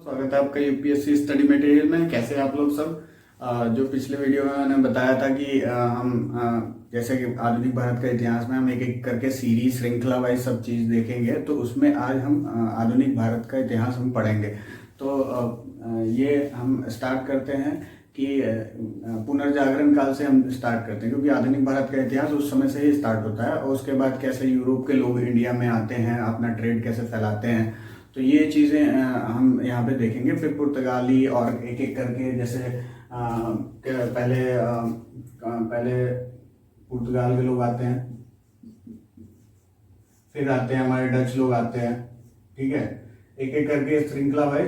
स्वागत है आपका यूपीएससी स्टडी मटेरियल में। कैसे हैं आप लोग सब। जो पिछले वीडियो में मैंने बताया था कि जैसे कि आधुनिक भारत का इतिहास में हम एक एक करके सीरीज श्रृंखला वाइज सब चीज़ देखेंगे, तो उसमें आज हम आधुनिक भारत का इतिहास हम पढ़ेंगे। तो ये हम स्टार्ट करते हैं कि पुनर्जागरण काल से हम स्टार्ट करते हैं, क्योंकि आधुनिक भारत का इतिहास उस समय से ही स्टार्ट होता है। और उसके बाद कैसे यूरोप के लोग इंडिया में आते हैं, अपना ट्रेड कैसे फैलाते हैं, तो ये चीज़ें हम यहाँ पे देखेंगे। फिर पुर्तगाली और एक एक करके, जैसे पहले पुर्तगाल के लोग आते हैं, फिर आते हैं हमारे डच लोग आते हैं, ठीक है। एक एक करके श्रृंखला वाइज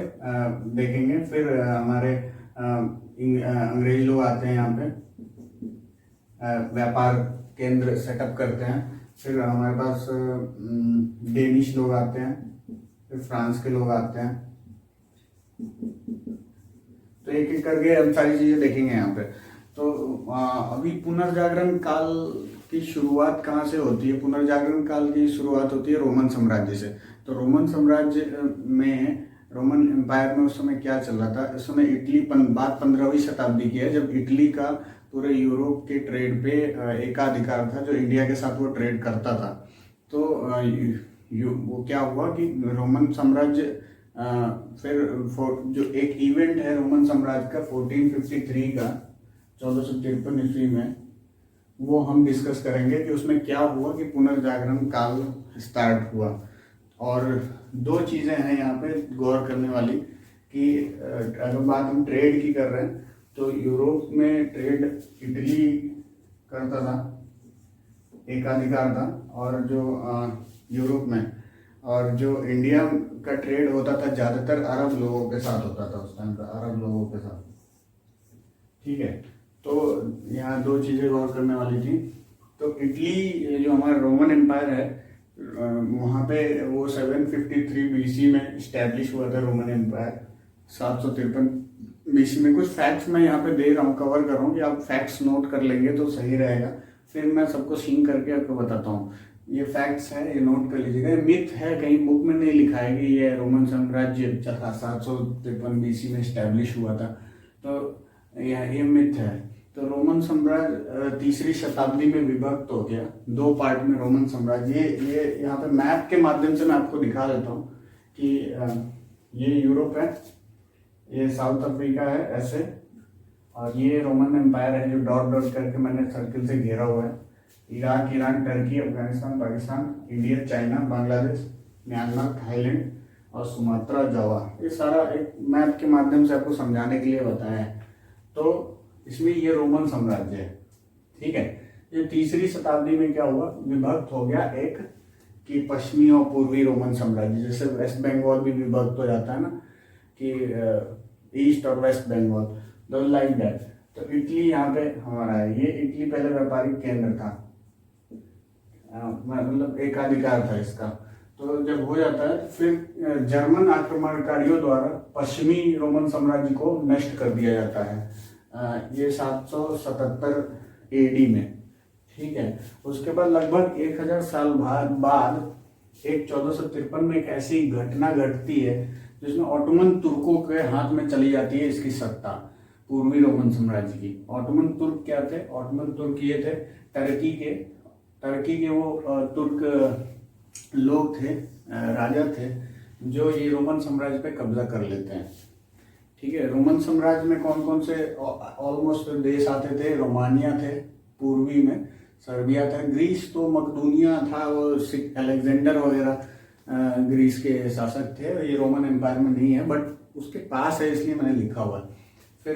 देखेंगे। फिर हमारे अंग्रेज लोग आते हैं, यहाँ पे व्यापार केंद्र सेटअप करते हैं। फिर हमारे पास डेनिश लोग आते हैं, फिर फ्रांस के लोग आते हैं। तो एक एक करके हम सारी चीजें देखेंगे यहाँ पे। तो अभी पुनर्जागरण काल की शुरुआत कहाँ से होती है? पुनर्जागरण काल की शुरुआत होती है रोमन साम्राज्य से। तो रोमन साम्राज्य में, रोमन एम्पायर में उस समय क्या चल रहा था? इस समय इटली बात 15वीं शताब्दी की है, जब इटली का पूरे यूरोप के ट्रेड पे एकाधिकार था, जो इंडिया के साथ वो ट्रेड करता था। तो वो क्या हुआ कि रोमन साम्राज्य फिर जो एक इवेंट है रोमन साम्राज्य का 1453 का, 1453 ईस्वी में, वो हम डिस्कस करेंगे कि उसमें क्या हुआ कि पुनर्जागरण काल स्टार्ट हुआ। और दो चीज़ें हैं यहाँ पे गौर करने वाली कि अगर बात हम ट्रेड की कर रहे हैं, तो यूरोप में ट्रेड इटली करता था, एकाधिकार था, और जो यूरोप में, और जो इंडिया का ट्रेड होता था ज़्यादातर अरब लोगों के साथ होता था उस टाइम पर, अरब लोगों के साथ, ठीक है। तो यहाँ दो चीज़ें गौर करने वाली थी। तो इटली जो हमारा रोमन एम्पायर है, वहाँ पे वो 753 बीसी में इस्टेब्लिश हुआ था रोमन एम्पायर। 753 बीसी में। कुछ फैक्ट्स मैं यहाँ पे दे रहा हूँ, कवर कर रहा हूँ, कि आप फैक्ट्स नोट कर लेंगे तो सही रहेगा। फिर मैं सबको सिंक करके आपको बताता हूँ। ये फैक्ट्स है, ये नोट कर लीजिएगा। ये मिथ है, कहीं बुक में नहीं लिखा है कि ये रोमन साम्राज्य 753 बीसी में इस्टेब्लिश हुआ था। तो ये मिथ है। तो रोमन साम्राज्य तीसरी शताब्दी में विभक्त हो गया, दो पार्ट में रोमन साम्राज्य। ये यहाँ पे मैप के माध्यम से मैं आपको दिखा देता हूँ कि ये यूरोप है, ये साउथ अफ्रीका है ऐसे, और ये रोमन एम्पायर है जो डॉट डॉट करके मैंने सर्किल से घेरा हुआ है। Iraq, Iran, Turkey, Afghanistan, Pakistan, India, China, Bangladesh, Myanmar, Thailand और सुमात्रा, जावा। ये सारा एक मैप के माध्यम से आपको समझाने के लिए बताया है। तो इसमें ये रोमन साम्राज्य है, ठीक है। ये तीसरी शताब्दी में क्या हुआ, विभक्त हो गया एक, कि पश्चिमी और पूर्वी रोमन साम्राज्य। जैसे वेस्ट बंगाल भी विभक्त हो जाता है ना, कि ईस्ट और वेस्ट बंगाल, तो लाइक दैट। तो इटली यहाँ पे हमारा है। ये इटली पहले व्यापारिक केंद्र था, मतलब एकाधिकार था इसका। तो जब हो जाता है, फिर जर्मन आक्रमणकारियों द्वारा पश्चिमी रोमन साम्राज्य को नष्ट कर दिया जाता है, ये 777 एडी में, ठीक है। उसके बाद लगभग 1000 साल बाद एक 1453 में एक ऐसी घटना घटती है जिसमें ऑटोमन तुर्कों के हाथ में चली जाती है इसकी सत्ता, पूर्वी रोमन साम्राज्य की। ऑटोमन तुर्क क्या थे? ऑटोमन तुर्क ये थे टर्की के वो तुर्क लोग थे, राजा थे, जो ये रोमन साम्राज्य पे कब्जा कर लेते हैं, ठीक है। रोमन साम्राज्य में कौन कौन से ऑलमोस्ट देश आते थे? रोमानिया थे पूर्वी में, सर्बिया था, ग्रीस तो मकदूनिया था, वो अलेक्जेंडर वगैरह ग्रीस के शासक थे। ये रोमन एम्पायर में नहीं है, बट उसके पास है, इसलिए मैंने लिखा हुआ है। फिर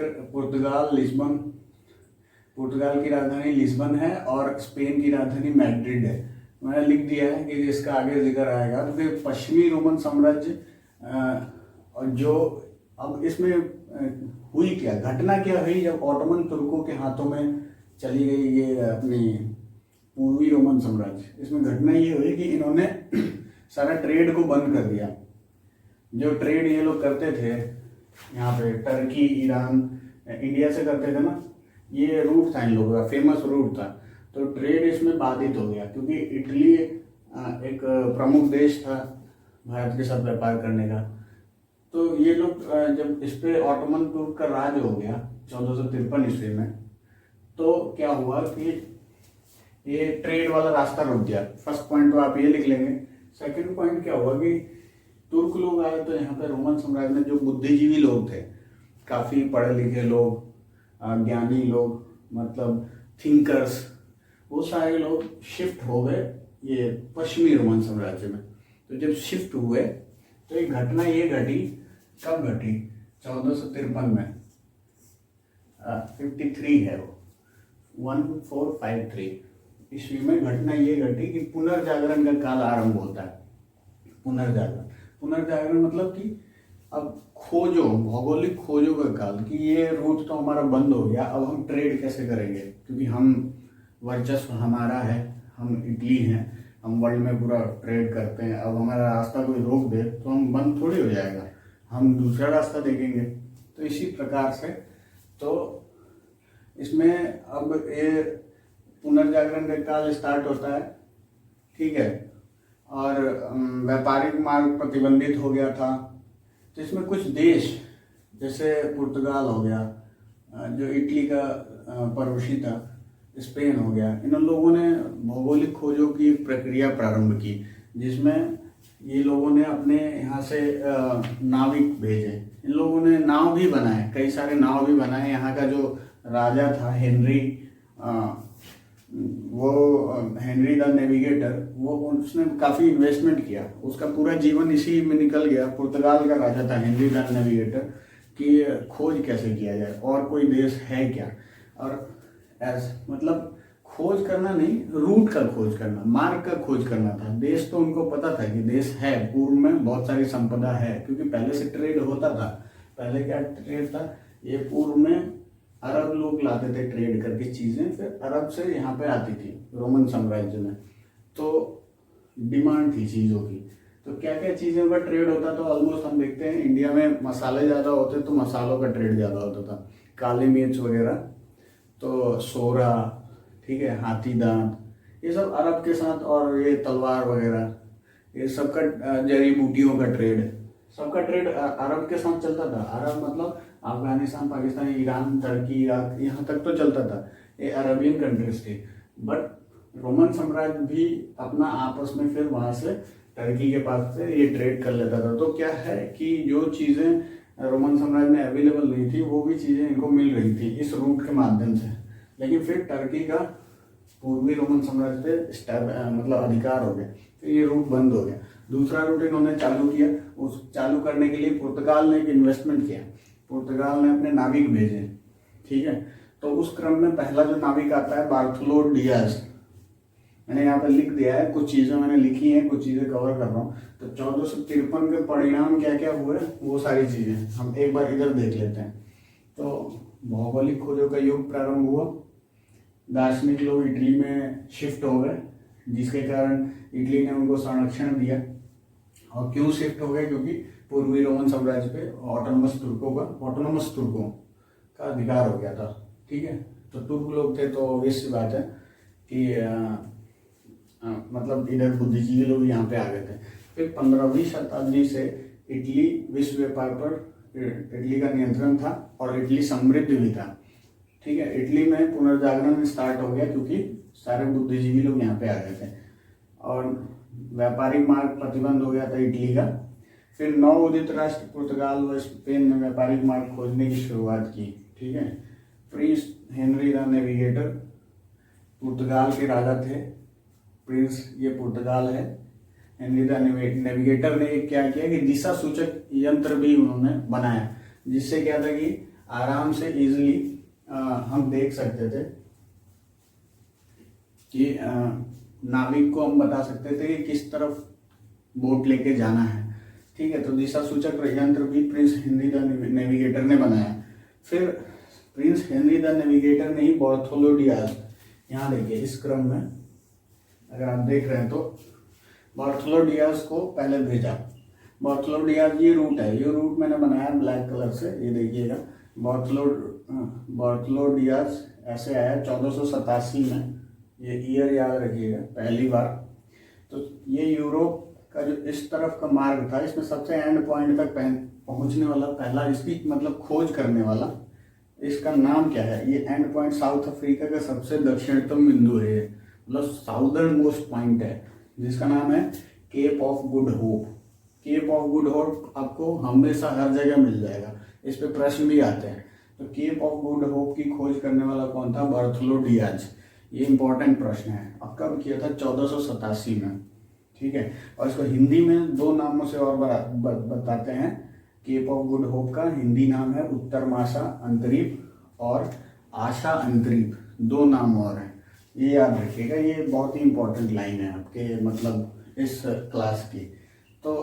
पुर्तगाल की राजधानी लिस्बन है, और स्पेन की राजधानी मैड्रिड है। मैंने लिख दिया है कि इसका आगे जिक्र आएगा। तो फिर पश्चिमी रोमन साम्राज्य, और जो अब इसमें हुई क्या घटना, क्या हुई जब ऑटोमन तुर्कों के हाथों में चली गई ये अपनी पूर्वी रोमन साम्राज्य। इसमें घटना ये हुई कि इन्होंने सारा ट्रेड को बंद कर दिया। जो ट्रेड ये लोग करते थे यहाँ पे, टर्की, ईरान, इंडिया से करते थे ना, ये रूट था इन लोगों का, फेमस रूट था। तो ट्रेड इसमें बाधित हो गया, क्योंकि इटली एक प्रमुख देश था भारत के साथ व्यापार करने का। तो ये लोग जब इस पे ऑटोमन तुर्क का राज हो गया 1453 ईस्वी में, तो क्या हुआ कि ये ट्रेड वाला रास्ता रुक गया। फर्स्ट पॉइंट तो आप ये लिख लेंगे। सेकंड पॉइंट क्या हुआ कि तुर्क लोग आए तो यहाँ पे रोमन साम्राज्य में जो बुद्धिजीवी लोग थे, काफ़ी पढ़े लिखे लोग, ज्ञानी लोग, मतलब थिंकर्स, वो सारे लोग शिफ्ट हो गए ये पश्चिमी रोमन साम्राज्य में। तो जब शिफ्ट हुए तो एक घटना ये घटी, कब घटी? 1453 में, 53 है वो, 1453 ईस्वी में घटना ये घटी कि पुनर्जागरण का काल आरंभ होता है। पुनर्जागरण मतलब कि अब खोजो, भौगोलिक खोजों का काल, कि ये रूट तो हमारा बंद हो गया, अब हम ट्रेड कैसे करेंगे, क्योंकि हम वर्चस्व हमारा है, हम इटली हैं, हम वर्ल्ड में पूरा ट्रेड करते हैं, अब हमारा रास्ता कोई रोक दे तो हम बंद थोड़ी हो जाएगा, हम दूसरा रास्ता देखेंगे। तो इसी प्रकार से तो इसमें अब ये पुनर्जागरण का काल स्टार्ट होता है, ठीक है, और व्यापारिक मार्ग प्रतिबंधित हो गया था। तो इसमें कुछ देश जैसे पुर्तगाल हो गया, जो इटली का पड़ोसी था, स्पेन हो गया, इन लोगों ने भौगोलिक खोजों की एक प्रक्रिया प्रारंभ की, जिसमें ये लोगों ने अपने यहाँ से नाविक भेजे। इन लोगों ने नाव भी बनाए, कई सारे नाव भी बनाए। यहाँ का जो राजा था हेनरी, वो हेनरी द नेविगेटर, वो उसने काफ़ी इन्वेस्टमेंट किया, उसका पूरा जीवन इसी में निकल गया। पुर्तगाल का राजा था हेनरी द नेविगेटर, कि खोज कैसे किया जाए और कोई देश है क्या, और मतलब खोज करना नहीं, रूट का खोज करना, मार्ग का खोज करना था। देश तो उनको पता था कि देश है, पूर्व में बहुत सारी संपदा है, क्योंकि पहले से ट्रेड होता था। पहले क्या ट्रेड था, ये पूर्व में अरब लोग लाते थे ट्रेड करके चीज़ें, फिर अरब से यहाँ पे आती थी रोमन साम्राज्य में, तो डिमांड थी चीज़ों की। तो क्या क्या चीज़ों का ट्रेड होता, तो ऑलमोस्ट हम देखते हैं इंडिया में मसाले ज़्यादा होते तो मसालों का ट्रेड ज़्यादा होता था, काली मिर्च वगैरह, तो सोरा, ठीक है, हाथी दांत, ये सब अरब के साथ, और ये तलवार वगैरह, ये सबका जड़ी बूटियों का ट्रेड, सबका ट्रेड अरब के साथ चलता था। अरब मतलब Afghanistan, Pakistan, Iran, Turkey, Iraq, यहाँ तक तो चलता था, ये अरबियन कंट्रीज थी। बट रोमन साम्राज्य भी अपना आपस में फिर वहाँ से टर्की के पास से ये ट्रेड कर लेता था। तो क्या है कि जो चीज़ें रोमन साम्राज्य में अवेलेबल नहीं थी, वो भी चीज़ें इनको मिल रही थी इस रूट के माध्यम से। लेकिन फिर टर्की का पूर्वी रोमन साम्राज्य पे मतलब अधिकार हो गया, तो ये रूट बंद हो गया। दूसरा रूट इन्होंने चालू किया, उस चालू करने के लिए पुर्तगाल ने एक इन्वेस्टमेंट किया, पुर्तगाल ने अपने नाविक भेजे, ठीक है। तो उस क्रम में पहला जो नाविक आता है बार्थोलो डियाज, मैंने यहाँ पर लिख दिया है, कुछ चीज़ें मैंने लिखी हैं, कुछ चीज़ें कवर कर रहा हूँ। तो 1453 के परिणाम क्या क्या हुए, वो सारी चीज़ें हम एक बार इधर देख लेते हैं। तो भौगोलिक खोजों का युग प्रारंभ हुआ, दार्शनिक लोग इटली में शिफ्ट हो गए, जिसके कारण इटली ने उनको संरक्षण दिया। और क्यों शिफ्ट हो गए, क्योंकि पूर्वी रोमन साम्राज्य पे ऑटोनमस तुर्कों का अधिकार हो गया था, ठीक है। तो तुर्क लोग थे, तो ऑब्वियस सी बात है कि मतलब इधर बुद्धिजीवी लोग यहाँ पे आ गए थे। फिर 15वीं शताब्दी से इटली विश्व व्यापार पर इटली का नियंत्रण था, और इटली समृद्ध भी था, ठीक है। इटली में पुनर्जागरण स्टार्ट हो गया, क्योंकि सारे बुद्धिजीवी लोग यहाँ पे आ गए थे, और व्यापारिक मार्ग प्रतिबंध हो गया था इटली का। फिर नवोदित राष्ट्र पुर्तगाल व स्पेन ने व्यापारिक मार्ग खोजने की शुरुआत की, ठीक है। प्रिंस हेनरी द नेविगेटर पुर्तगाल के राजा थे, प्रिंस ये पुर्तगाल है। हेनरी द नेविगेटर ने क्या किया कि दिशा सूचक यंत्र भी उन्होंने बनाया, जिससे क्या था कि आराम से इजीली हम देख सकते थे कि नाविक को हम बता सकते थे कि किस तरफ बोट लेके जाना है, ठीक है। तो दिशा सूचक यंत्र भी प्रिंस हेनरी द नेविगेटर ने बनाया। फिर प्रिंस हेनरी द नेविगेटर ने ही बार्थोलो डियाज, यहाँ देखिए इस क्रम में अगर आप देख रहे हैं तो बार्थोलो डियाज को पहले भेजा। बार्थोलो डियाज ये रूट है, ये रूट मैंने बनाया ब्लैक कलर से, ये देखिएगा। बार्थोलो डियाज ऐसे आया 1487 में, ये ईयर याद रखिएगा, पहली बार। तो ये यूरोप का जो इस तरफ का मार्ग था, इसमें सबसे एंड पॉइंट तक पहुंचने वाला पहला, इसकी मतलब खोज करने वाला, इसका नाम क्या है? ये एंड पॉइंट साउथ अफ्रीका का सबसे दक्षिणतम बिंदु है, मतलब साउदर्न मोस्ट पॉइंट है, जिसका नाम है Cape of Good Hope. Cape of Good Hope आपको हमेशा हर जगह मिल जाएगा, इस पे प्रश्न भी आते हैं। तो केप ऑफ गुड होप की खोज करने वाला कौन था? बार्थोलो डियाज। ये इंपॉर्टेंट प्रश्न है। अब कब किया था? 1487 में, ठीक है। और इसको हिंदी में दो नामों से और बताते हैं। केप ऑफ गुड होप का हिंदी नाम है उत्तरमाशा अंतरीप और आशा अंतरीप, दो नाम और हैं, ये याद रखिएगा। ये बहुत ही इंपॉर्टेंट लाइन है आपके मतलब इस क्लास की। तो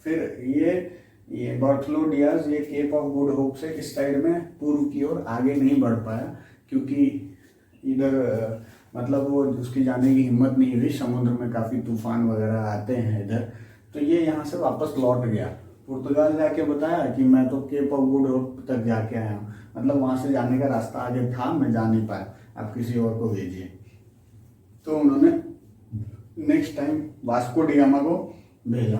फिर ये बार्थोलो डियाज ये केप ऑफ गुड होप से इस साइड में पूर्व की ओर आगे नहीं बढ़ पाया, क्योंकि इधर मतलब वो उसकी जाने की हिम्मत नहीं हुई, समुद्र में काफ़ी तूफान वगैरह आते हैं इधर। तो ये यहाँ से वापस लौट गया, पुर्तगाल जाके बताया कि मैं तो केप ऑफ गुड होप तक जाके आया हूँ, मतलब वहाँ से जाने का रास्ता आगे था, मैं जा नहीं पाया, आप किसी और को भेजिए। तो उन्होंने नेक्स्ट टाइम वास्को डिगामा को भेजा।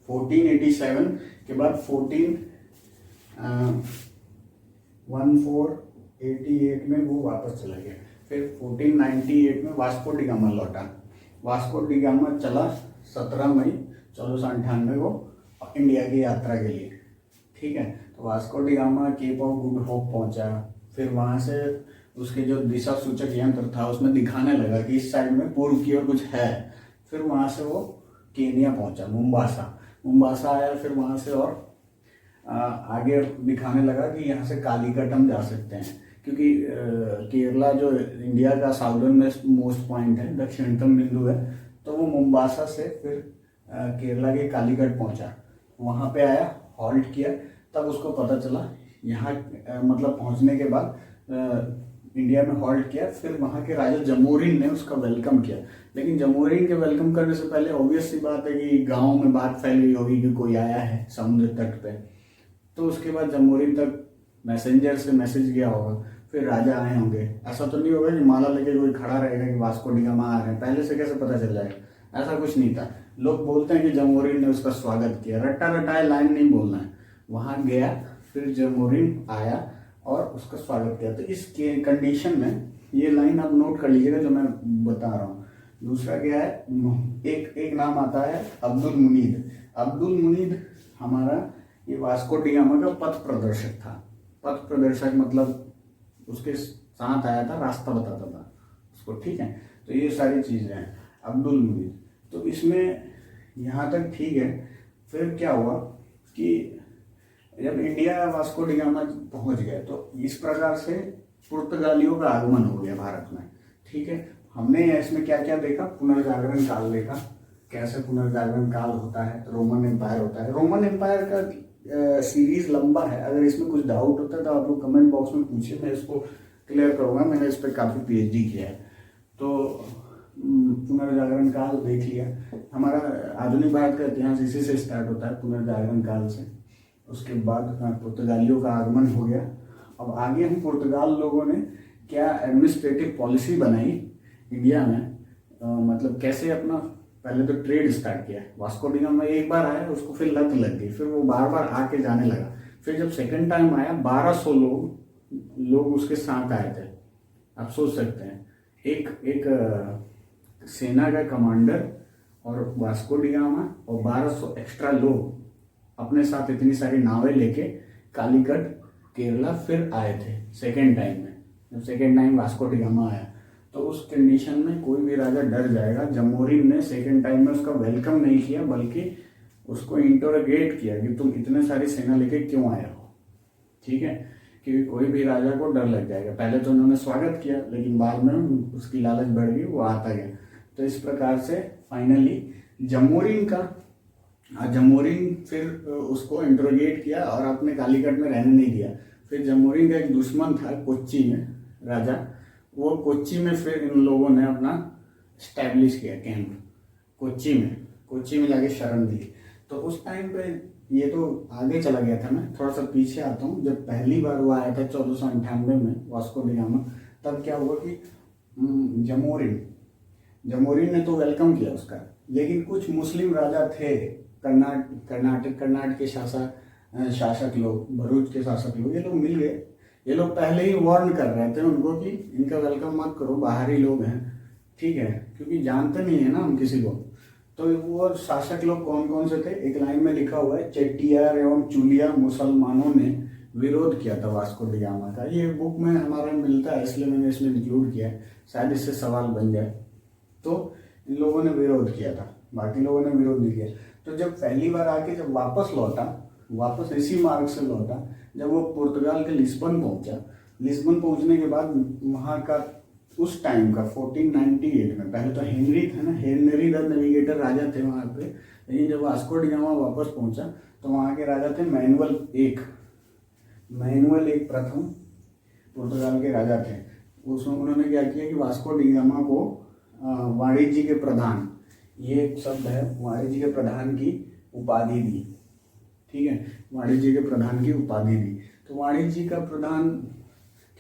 1487 के बाद 1488 में वो वापस चला गया। फिर 1498 में वास्को डिगामा लौटा। वास्को डिगामा चला 17 मई 1498 को इंडिया की यात्रा के लिए, ठीक है। तो Vasco da Gama Cape of Good Hope पहुंचा। फिर वहाँ से उसके जो दिशा सूचक यंत्र था उसमें दिखाने लगा कि इस साइड में पूर्व की ओर कुछ है। फिर वहाँ से वो केनिया पहुंचा, मुम्बासा आया। फिर वहाँ से और आगे दिखाने लगा कि यहाँ से कालीकट हम जा सकते हैं, क्योंकि केरला जो इंडिया का साउदर्न मोस्ट पॉइंट है, दक्षिणतम बिंदु है, तो वो मुम्बासा से फिर केरला के कालीकट पहुंचा। वहाँ पे आया, हॉल्ट किया, तब उसको पता चला यहाँ मतलब पहुँचने के बाद इंडिया में हॉल्ट किया। फिर वहाँ के राजा जमोरिन ने उसका वेलकम किया। लेकिन जमोरिन के वेलकम करने से पहले ऑब्वियस सी बात है कि गांव में बात फैली होगी कि कोई आया है समुद्र तट पे। तो उसके बाद जमोरिन तक मैसेंजर से मैसेज गया होगा, फिर राजा आए होंगे। ऐसा तो नहीं होगा कि माला लेके कोई खड़ा रहेगा कि वास्को डिगामा आ रहे हैं, पहले से कैसे पता चल जाएगा? ऐसा कुछ नहीं था। लोग बोलते हैं कि जमोरिन ने उसका स्वागत किया, रट्टा रटाए लाइन नहीं बोलना है। वहाँ गया, फिर जमोरिन आया और उसका स्वागत किया। तो इस कंडीशन में ये लाइन आप नोट कर लीजिएगा जो मैं बता रहा हूँ। दूसरा क्या है, एक नाम आता है अब्दुल मुनीद। अब्दुल मुनीद हमारा ये वास्को डिगामा का पथ प्रदर्शक था। पथ प्रदर्शक मतलब उसके साथ आया था, रास्ता बताता था उसको, ठीक है। तो ये सारी चीज़ें हैं अब्दुल मुनीद। तो इसमें यहाँ तक ठीक है। फिर क्या हुआ कि जब इंडिया वास्को डिगामा पहुंच गए तो इस प्रकार से पुर्तगालियों का आगमन हो गया भारत में, ठीक है। हमने इसमें क्या क्या देखा? पुनर्जागरण काल देखा, कैसे पुनर्जागरण काल होता है, रोमन एम्पायर होता है। रोमन एम्पायर का सीरीज लंबा है, अगर इसमें कुछ डाउट होता है तो आप लोग कमेंट बॉक्स में पूछिए, मैं इसको क्लियर करूँगा। मैंने इस पर काफ़ी PhD किया है। तो पुनर्जागरण काल देख लिया। हमारा आधुनिक भारत का इतिहास इसी से स्टार्ट होता है, पुनर्जागरण काल से। उसके बाद पुर्तगालियों का आगमन हो गया। अब आगे हम पुर्तगाल लोगों ने क्या एडमिनिस्ट्रेटिव पॉलिसी बनाई इंडिया में, मतलब कैसे अपना पहले तो ट्रेड स्टार्ट किया। वास्को डिगामा एक बार आया, उसको फिर लत लग गई, फिर वो बार बार आके जाने लगा। फिर जब सेकंड टाइम आया 1200 लोग उसके साथ आए थे। आप सोच सकते हैं, एक सेना का कमांडर और वास्को डिगामा और 1200 एक्स्ट्रा लोग अपने साथ इतनी सारी नावें लेके कालीकट केरला फिर आए थे सेकेंड टाइम में। जब सेकेंड टाइम वास्को डिगामा आया तो उस कंडीशन में कोई भी राजा डर जाएगा। जमोरिन ने सेकेंड टाइम में उसका वेलकम नहीं किया, बल्कि उसको इंटरोगेट किया कि तुम इतने सारी सेना लेके क्यों आए हो, ठीक है। क्योंकि कोई भी राजा को डर लग जाएगा। पहले तो उन्होंने स्वागत किया, लेकिन बाद में उसकी लालच बढ़ गई, वो आता गया। तो इस प्रकार से फाइनली जमोरिन फिर उसको इंटरोगेट किया और अपने कालीकट में रहने नहीं दिया। फिर जमोरिन का एक दुश्मन था कोच्चि में राजा, वो कोच्चि में फिर इन लोगों ने अपना स्टैब्लिश किया कैंप कोच्चि में जाके शरण दी। तो उस टाइम पे ये तो आगे चला गया था, मैं थोड़ा सा पीछे आता हूँ। जब पहली बार वो आया था 1498 में वास्को डिगामा, तब क्या हुआ कि जमोरिन ने तो वेलकम किया उसका, लेकिन कुछ मुस्लिम राजा थे कर्नाटक के शासक लोग, भरूच के शासक लोग, ये लोग मिल गए। ये लोग पहले ही वार्न कर रहे थे उनको कि इनका वेलकम मत करो, बाहरी लोग हैं, ठीक है, क्योंकि जानते नहीं है ना हम किसी को। तो वो शासक लोग कौन कौन से थे, एक लाइन में लिखा हुआ है, चेट्टियार एवं चुलिया मुसलमानों ने विरोध किया था वास्को डी गामा का। ये बुक में हमारा मिलता है, इसलिए मैंने इसमें इंक्लूड किया है, शायद इससे सवाल बन जाए। तो इन लोगों ने विरोध किया था, बाकी लोगों ने विरोध नहीं किया। तो जब पहली बार आके जब वापस लौटा, वापस इसी मार्ग से लौटा, जब वो पुर्तगाल के लिस्बन पहुंचा, लिस्बन पहुंचने के बाद वहाँ का उस टाइम का 1498 में, पहले तो हेनरी था ना, हेनरी द नेविगेटर राजा थे वहाँ पे, लेकिन जब वास्को डी गामा वापस पहुंचा तो वहाँ के राजा थे मैनुअल एक प्रथम पुर्तगाल के राजा थे। उसमें उन्होंने क्या किया कि वास्को डी गामा को वाणिज्य के प्रधान, ये एक शब्द है, वाणिज्य के प्रधान की उपाधि दी, ठीक है, वाणिज्य के प्रधान की उपाधि दी। तो वाणिज्य का प्रधान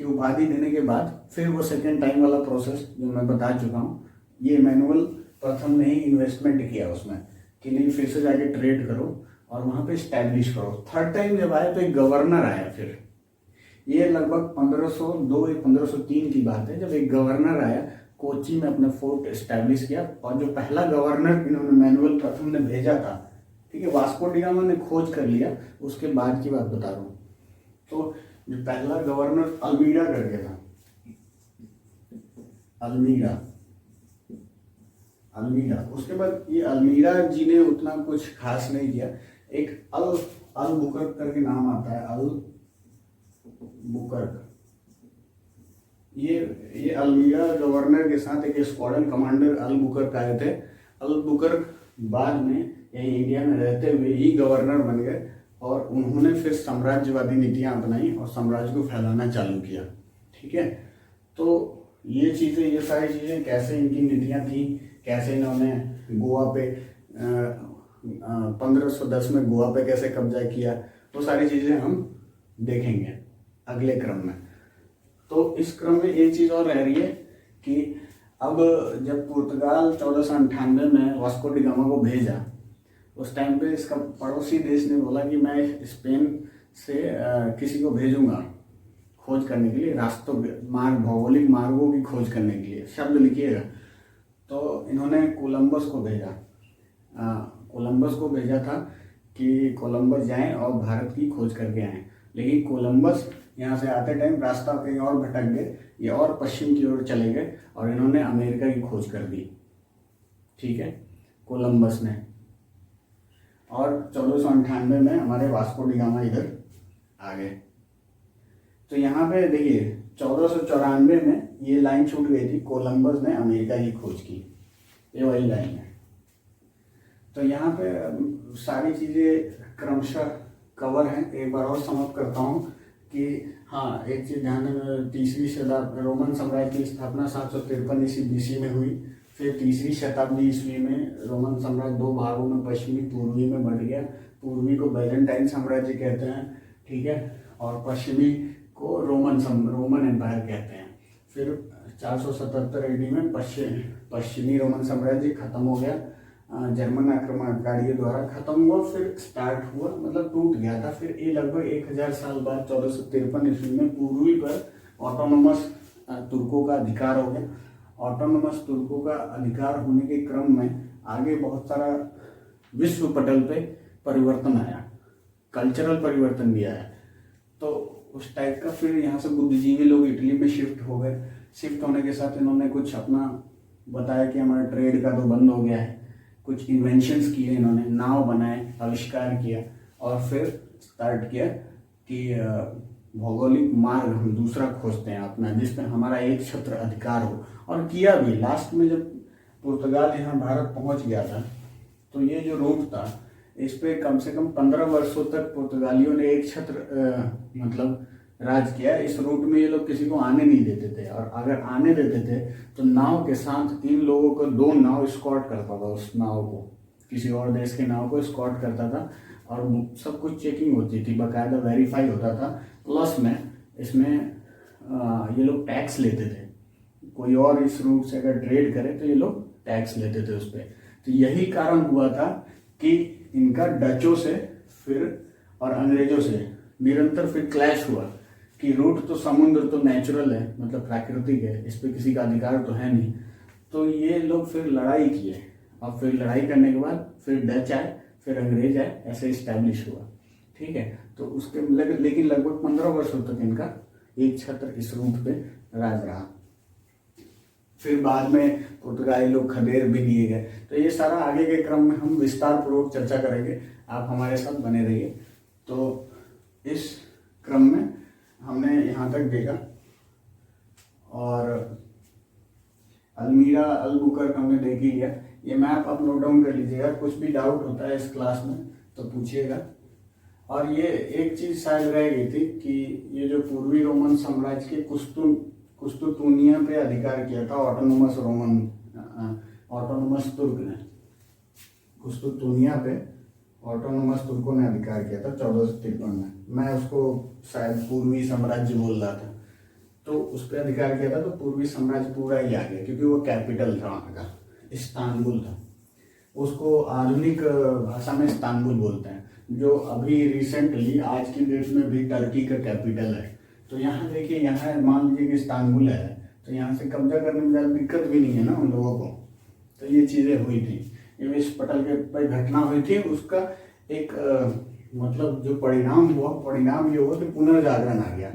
की उपाधि देने के बाद फिर वो सेकेंड टाइम वाला प्रोसेस जो मैं बता चुका हूँ, ये मैनुअल प्रथम ने ही इन्वेस्टमेंट किया उसमें कि नहीं, फिर से जाके ट्रेड करो और वहाँ पे स्टैब्लिश करो। थर्ड टाइम जब आया तो एक गवर्नर आया, फिर ये लगभग 1502 या 1503 की बात है, जब एक गवर्नर आया, कोची में अपना फोर्ट स्टैब्लिश किया। और जो पहला गवर्नर इन्होंने मैनुअल प्रथम ने भेजा था, ठीक है, वास्को डी गामा ने खोज कर लिया, उसके बाद की बात बता रहा हूँ। तो जो पहला गवर्नर अल्मीड़ा करके था, अल्मीड़ा, उसके बाद ये अल्मीड़ा जी ने उतना कुछ खास नहीं किया। एक अल बुकर्क करके नाम आता है, अल बुकर्क, ये अल्मीड़ा गवर्नर के साथ एक स्क्वाड्रन कमांडर अल बुकर्क आए थे। अल बुकर्क बाद में यही इंडिया में रहते हुए ही गवर्नर बन गए और उन्होंने फिर साम्राज्यवादी नीतियां अपनाई और साम्राज्य को फैलाना चालू किया, ठीक है। तो ये चीज़ें, ये सारी चीज़ें कैसे इनकी नीतियां थी, कैसे इन्होंने गोवा पे 1510 में गोवा पे कैसे कब्जा किया, वो सारी चीज़ें हम देखेंगे अगले क्रम में। तो इस क्रम में एक चीज़ और रह रही है कि अब जब पुर्तगाल 1498 में वास्को डी गामा को भेजा, उस टाइम पे इसका पड़ोसी देश ने बोला कि मैं स्पेन से किसी को भेजूंगा खोज करने के लिए, रास्तों मार्ग, भौगोलिक मार्गों की खोज करने के लिए, शब्द लिखिएगा। तो इन्होंने कोलंबस को भेजा था कि कोलंबस जाएं और भारत की खोज करके आएं। लेकिन कोलंबस यहाँ से आते टाइम रास्ता कहीं और भटक गए, ये और पश्चिम की ओर चले गए और इन्होंने अमेरिका की खोज कर दी, ठीक है, कोलंबस ने। और 1498 में हमारे वास्को डी गामा इधर आ गए। तो यहाँ पे देखिए 1494 में ये लाइन छूट गई थी, कोलंबस ने अमेरिका की खोज की, ये वही लाइन है। तो यहाँ पे सारी चीज़ें क्रमशः कवर हैं। एक बार और समाप्त करता हूँ कि हाँ, एक चीज़ ध्यान में, तीसरी शताब्दी रोमन साम्राज्य की स्थापना 753 ईस्वी BC में हुई। फिर तीसरी शताब्दी ईस्वी में रोमन साम्राज्य दो भागों में, पश्चिमी पूर्वी में बंट गया। पूर्वी को बैजेंटाइन साम्राज्य कहते हैं, ठीक है, और पश्चिमी को रोमन एम्पायर कहते हैं। फिर 477 AD में पश्चिमी रोमन साम्राज्य खत्म हो गया, जर्मन आक्रमणकारियों द्वारा खत्म हुआ, फिर स्टार्ट हुआ, मतलब टूट गया था। फिर ये लगभग 1000 साल बाद 1453 ईस्वी में पूर्वी पर ऑटोनोमस तुर्कों का अधिकार हो गया। ऑटोनोमस तुर्कों का अधिकार होने के क्रम में आगे बहुत सारा विश्व पटल पे परिवर्तन आया, कल्चरल परिवर्तन भी आया। तो उस टाइप का फिर यहाँ से बुद्धिजीवी लोग इटली में शिफ्ट हो गए। शिफ्ट होने के साथ इन्होंने कुछ अपना बताया कि हमारा ट्रेड का तो बंद हो गया है, कुछ इन्वेंशंस किए इन्होंने, नाव बनाए, आविष्कार किया और फिर स्टार्ट किया कि भौगोलिक मार्ग हम दूसरा खोजते हैं अपना, जिसमें हमारा एक छत्र अधिकार हो। और किया भी। लास्ट में जब पुर्तगाल यहाँ भारत पहुँच गया था तो ये जो रूट था इस पे कम से कम 15 वर्षों तक पुर्तगालियों ने एक छत्र मतलब राज किया। इस रूट में ये लोग किसी को आने नहीं देते थे, और अगर आने देते थे तो नाव के साथ 3 लोगों को 2 नाव स्कॉट करता था, उस नाव को, किसी और देश के नाव को स्कॉट करता था, और सब कुछ चेकिंग होती थी, बाकायदा वेरीफाई होता था। प्लस में इसमें ये लोग टैक्स लेते थे, कोई और इस रूट से अगर ट्रेड करे तो ये लोग टैक्स लेते थे उस पर। तो यही कारण हुआ था कि इनका डचों से फिर और अंग्रेजों से निरंतर फिर क्लैश हुआ कि रूट तो समुद्र तो नेचुरल है, मतलब प्राकृतिक है, इस पे किसी का अधिकार तो है नहीं। तो ये लोग फिर लड़ाई किए, और फिर लड़ाई करने के बाद फिर डच आए, फिर अंग्रेज आए, ऐसे इस्टेब्लिश हुआ। ठीक है, तो उसके लेकिन लगभग 15 वर्षों तक इनका एक छत्र इस रूट पे राज रहा। फिर बाद में पुर्तगाली लोग खदेड़ भी दिए गए। तो ये सारा आगे के क्रम में हम विस्तार पूर्वक चर्चा करेंगे, आप हमारे साथ बने रहिए। तो इस क्रम में हमने यहाँ तक देखा, और अल्मीरा अलबुकर्क हमने देख ही लिया। ये मैप आप नोट डाउन कर लीजिएगा, कुछ भी डाउट होता है इस क्लास में तो पूछिएगा। और ये एक चीज शायद रह गई थी कि ये जो पूर्वी रोमन साम्राज्य के कुस्तुतुनिया पे अधिकार किया था ऑटोनोमस तुर्क ने, कुस्तुतुनिया पे ऑटोनोमस तुर्कों ने अधिकार किया था 1453 में। मैं उसको शायद पूर्वी साम्राज्य बोल रहा था, तो उस पर अधिकार किया था। तो पूर्वी साम्राज्य पूरा ही आ गया, क्योंकि वो कैपिटल था वहाँ का, इस्तांबुल था। उसको आधुनिक भाषा में इस्तांबुल बोलते हैं, जो अभी रिसेंटली आज की डेट में भी टर्की का कैपिटल है। तो यहाँ देखिए, यहाँ मान लीजिए कि इस्तांबुल है, तो यहाँ से कब्जा करने में ज़्यादा दिक्कत भी नहीं है ना उन लोगों को। तो ये चीज़ें हुई थी, ये इस पटल के पर घटना हुई थी। उसका एक मतलब जो परिणाम ये हुआ कि पुनर्जागरण आ गया,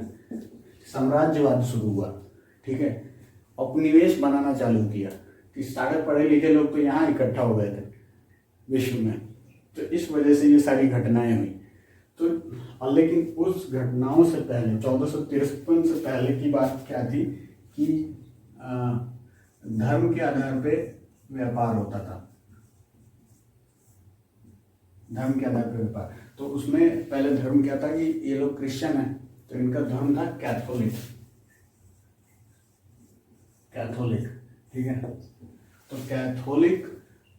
साम्राज्यवाद शुरू हुआ। ठीक है, उपनिवेश बनाना चालू किया कि सारे पढ़े लिखे लोग तो यहाँ इकट्ठा हो गए थे विश्व में। तो इस वजह से ये सारी घटनाएं हुई। तो लेकिन उस घटनाओं से पहले 1453 से पहले की बात क्या थी कि धर्म के आधार पे व्यापार होता था, धर्म के आधार पर व्यापार। तो उसमें पहले धर्म क्या था कि ये लोग क्रिश्चियन है, तो इनका धर्म था कैथोलिक। ठीक है, तो कैथोलिक।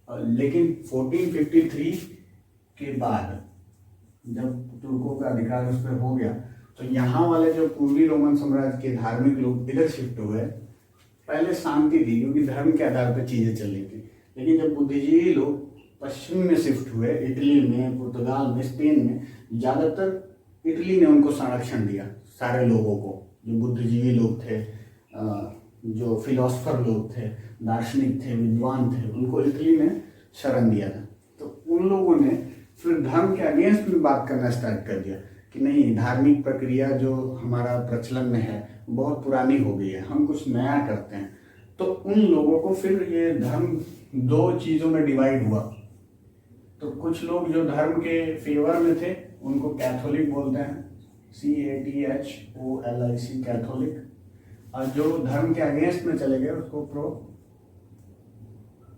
लेकिन 1453 के बाद जब तुर्कों का अधिकार उस पर हो गया, तो यहाँ वाले जो पूर्वी रोमन साम्राज्य के धार्मिक लोग इधर शिफ्ट हुए। पहले शांति थी, क्योंकि धर्म के आधार पर चीजें चल रही थी। लेकिन जब बुद्धिजीवी लोग पश्चिम में शिफ्ट हुए, इटली में, पुर्तगाल में, स्पेन में, ज्यादातर इटली ने उनको संरक्षण दिया। सारे लोगों को, जो बुद्धिजीवी लोग थे, जो फिलोसफर लोग थे, दार्शनिक थे, विद्वान थे, उनको इटली ने शरण दिया था। तो उन लोगों ने फिर धर्म के अगेंस्ट में बात करना स्टार्ट कर दिया कि नहीं, धार्मिक प्रक्रिया जो हमारा प्रचलन में है बहुत पुरानी हो गई है, हम कुछ नया करते हैं। तो उन लोगों को फिर ये धर्म दो चीजों में डिवाइड हुआ। तो कुछ लोग जो धर्म के फेवर में थे उनको कैथोलिक बोलते हैं, CATHOLIC, कैथोलिक। और जो धर्म के अगेंस्ट में चले गए उसको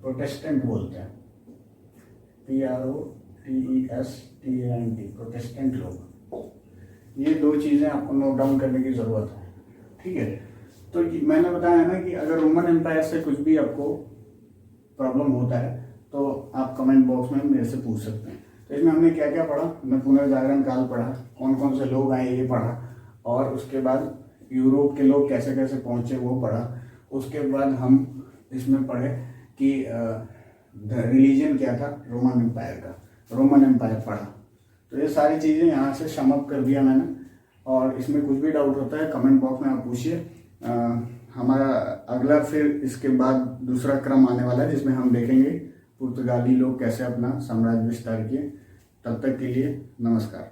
प्रोटेस्टेंट बोलते हैं, PROTESTANT, प्रोटेस्टेंट लोग। ये दो चीजें आपको नोट डाउन करने की जरूरत है। ठीक है, तो मैंने बताया ना कि अगर रोमन एम्पायर से कुछ भी आपको प्रॉब्लम होता है तो आप कमेंट बॉक्स में मेरे से पूछ सकते हैं। तो इसमें हमने क्या क्या पढ़ा, हमने पुनर्जागरण काल पढ़ा, कौन कौन से लोग आए ये पढ़ा, और उसके बाद यूरोप के लोग कैसे कैसे पहुंचे वो पढ़ा। उसके बाद हम इसमें पढ़े कि रिलीजन क्या था रोमन एम्पायर का, रोमन एम्पायर पढ़ा। तो ये सारी चीज़ें यहाँ से समअप कर दिया मैंने। और इसमें कुछ भी डाउट होता है कमेंट बॉक्स में आप पूछिए। हमारा अगला फिर इसके बाद दूसरा क्रम आने वाला है, जिसमें हम देखेंगे पुर्तगाली लोग कैसे अपना साम्राज्य विस्तार किए। तब तक के लिए नमस्कार।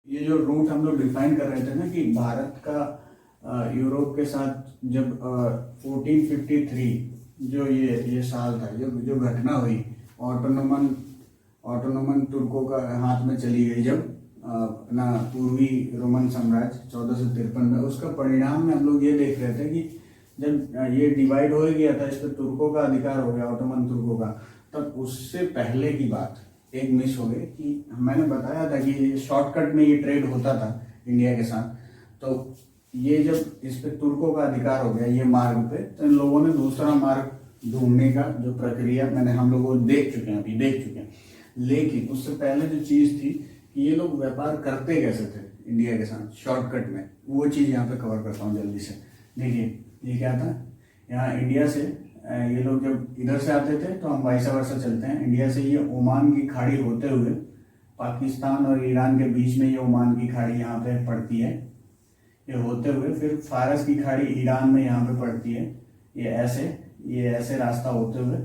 ये जो रूट हम लोग डिफाइन कर रहे थे ना कि भारत का यूरोप के साथ जब 1453 जो ये साल था, जो घटना हुई, ऑटोनोमन तुर्कों का हाथ में चली गई जब अपना पूर्वी रोमन साम्राज्य 1453 में, उसका परिणाम में हम लोग ये देख रहे थे कि जब ये डिवाइड हो गया था, इस पर तुर्कों का अधिकार हो गया, ऑटोमन तुर्कों का, तब उससे पहले की बात एक मिस हो गई कि मैंने बताया था कि शॉर्टकट में ये ट्रेड होता था इंडिया के साथ। तो ये जब इस पे तुर्कों का अधिकार हो गया ये मार्ग पे, तो इन लोगों ने दूसरा मार्ग ढूंढने का जो प्रक्रिया हम लोग देख चुके हैं। लेकिन उससे पहले जो चीज थी कि ये लोग व्यापार करते कैसे थे इंडिया के साथ शॉर्टकट में, वो चीज यहाँ पे कवर करता हूँ जल्दी से। देखिए ये क्या था, यहाँ इंडिया से ये लोग जब इधर से आते थे तो हम वाइस वर्सा चलते हैं। इंडिया से ये ओमान की खाड़ी होते हुए पाकिस्तान और ईरान के बीच में ये ओमान की खाड़ी यहाँ पे पड़ती है। ये होते हुए फिर फारस की खाड़ी ईरान में यहाँ पे पड़ती है। ये ऐसे रास्ता होते हुए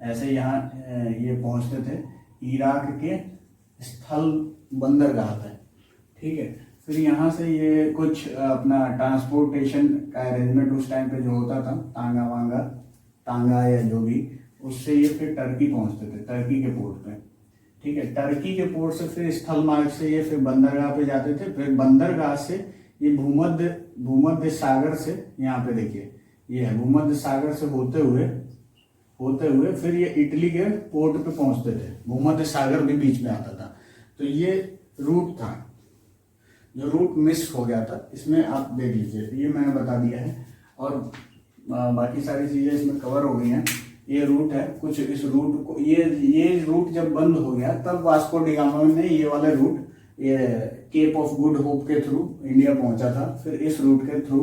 ऐसे यहाँ ये पहुँचते थे इराक के स्थल बंदरगाह पे। ठीक है, फिर यहाँ से ये कुछ अपना ट्रांसपोर्टेशन का अरेंजमेंट उस टाइम पे जो होता था, तांगा या जो भी, उससे ये फिर टर्की पहुँचते थे, टर्की के पोर्ट पे। ठीक है, टर्की के पोर्ट से फिर स्थल मार्ग से ये फिर बंदरगाह पे जाते थे। फिर बंदरगाह से ये भूमध्य सागर से, यहाँ पे देखिए ये है भूमध्य सागर से होते हुए फिर ये इटली के पोर्ट पे पहुंचते थे। भूमध्य सागर भी बीच में आता था। तो ये रूट था, जो रूट मिस हो गया था, इसमें आप देख लीजिए, ये मैंने बता दिया है और बाकी सारी चीज़ें इसमें कवर हो गई हैं। ये रूट है कुछ, इस रूट को ये रूट जब बंद हो गया तब वास्को डी गामा ने ये वाला रूट, ये केप ऑफ गुड होप के थ्रू इंडिया पहुंचा था। फिर इस रूट के थ्रू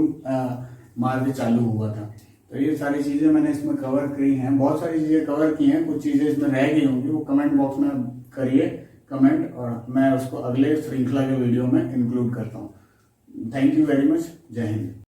मार्ग चालू हुआ था। तो ये सारी चीज़ें मैंने इसमें कवर की हैं, बहुत सारी चीज़ें कवर की हैं, कुछ चीज़ें इसमें रह गई होंगी, वो कमेंट बॉक्स में करिए कमेंट, और मैं उसको अगले श्रृंखला के वीडियो में इंक्लूड करता हूँ। Thank you very much. जय हिंद।